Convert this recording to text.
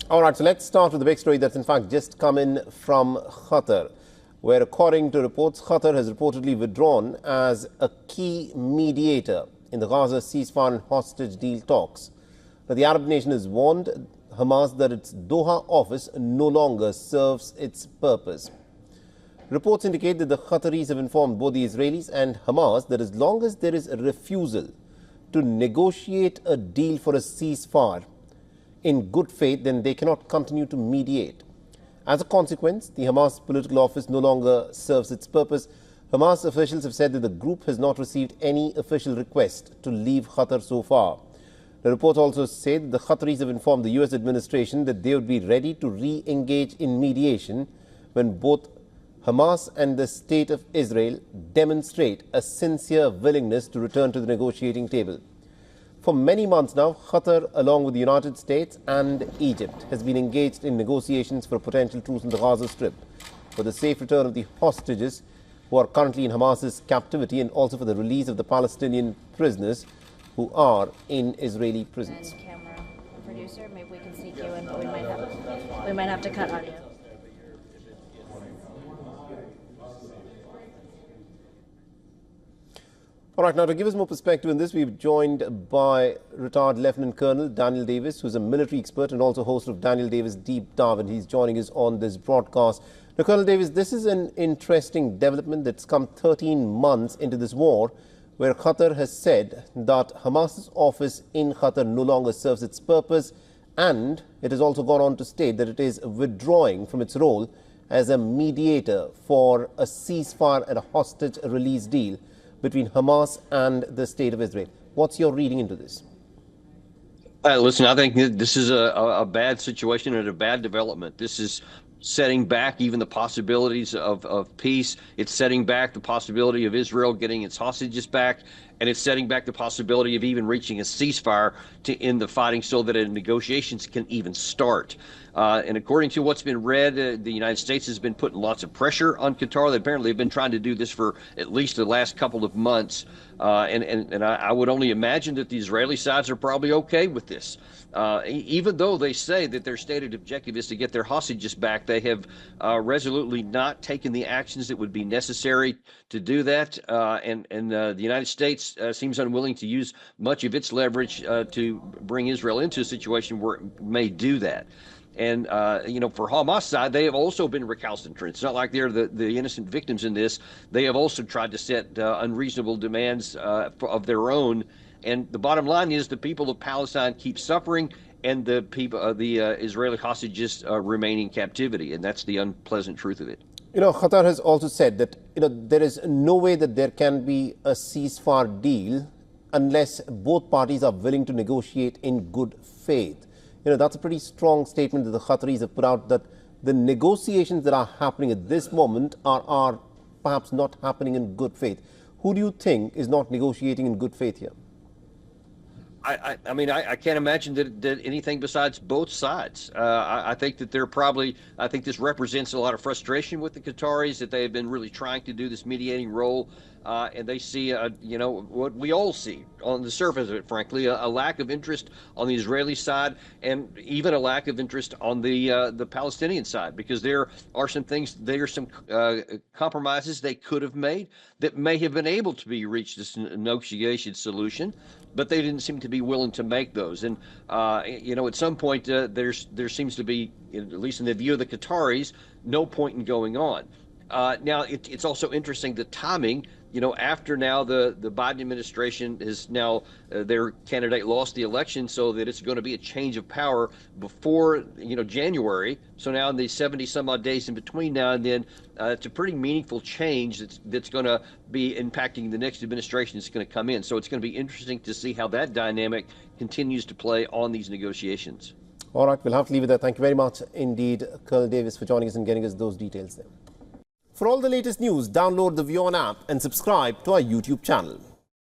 All right, so let's start with the big story that's in fact just come in from Qatar, where according to reports, Qatar has reportedly withdrawn as a key mediator in the Gaza ceasefire and hostage deal talks. Now, the Arab nation has warned Hamas that its Doha office no longer serves its purpose. Reports indicate that the Qataris have informed both the Israelis and Hamas that as long as there is a refusal to negotiate a deal for a ceasefire in good faith, then they cannot continue to mediate. As a consequence, the Hamas political office no longer serves its purpose. Hamas officials have said that the group has not received any official request to leave Qatar so far. The report also said the Qataris have informed the US administration that they would be ready to re-engage in mediation when both Hamas and the State of Israel demonstrate a sincere willingness to return to the negotiating table. For many months now, Qatar, along with the United States and Egypt, has been engaged in negotiations for a potential truce in the Gaza Strip, for the safe return of the hostages who are currently in Hamas's captivity, and also for the release of the Palestinian prisoners who are in Israeli prisons. And camera producer, maybe we can sneak you in, but we might have to cut audio. All right, now to give us more perspective on this, we've joined by retired Lieutenant Colonel Daniel Davis, who's a military expert and also host of Daniel Davis Deep Dive, and he's joining us on this broadcast. Now, Colonel Davis, this is an interesting development that's come 13 months into this war, where Qatar has said that Hamas's office in Qatar no longer serves its purpose, and it has also gone on to state that it is withdrawing from its role as a mediator for a ceasefire and a hostage release deal between Hamas and the State of Israel. What's your reading into this? Listen, I think this is a bad situation and a bad development. This is setting back even the possibilities of peace. It's setting back the possibility of Israel getting its hostages back, and it's setting back the possibility of even reaching a ceasefire to end the fighting so that negotiations can even start. And according to what's been read, the United States has been putting lots of pressure on Qatar. They apparently have been trying to do this for at least the last couple of months. And I would only imagine that the Israeli sides are probably okay with this. Even though they say that their stated objective is to get their hostages back, they have resolutely not taken the actions that would be necessary to do that. And the United States seems unwilling to use much of its leverage to bring Israel into a situation where it may do that. And, for Hamas side, they have also been recalcitrant. It's not like they're the innocent victims in this. They have also tried to set unreasonable demands of their own. And the bottom line is the people of Palestine keep suffering, and the people, the Israeli hostages remain in captivity. And that's the unpleasant truth of it. Qatar has also said that, there is no way that there can be a ceasefire deal unless both parties are willing to negotiate in good faith. That's a pretty strong statement that the Qataris have put out, that the negotiations that are happening at this moment are perhaps not happening in good faith. Who do you think is not negotiating in good faith here? I mean, I can't imagine that anything besides both sides. I think that I think this represents a lot of frustration with the Qataris, that they have been really trying to do this mediating role. And they see, what we all see on the surface of it, frankly, a lack of interest on the Israeli side, and even a lack of interest on the Palestinian side, because there are some compromises they could have made that may have been able to be reached as a negotiation solution, but they didn't seem to be willing to make those. And at some point there seems to be, at least in the view of the Qataris, no point in going on. Now it's also interesting the timing. After now the Biden administration has now their candidate lost the election, so that it's going to be a change of power before January. So now in the 70 some odd days in between now and then, it's a pretty meaningful change that's going to be impacting the next administration that's going to come in. So it's going to be interesting to see how that dynamic continues to play on these negotiations. All right, we'll have to leave it there. Thank you very much indeed, Colonel Davis, for joining us and getting us those details there. For all the latest news, download the WION app and subscribe to our YouTube channel.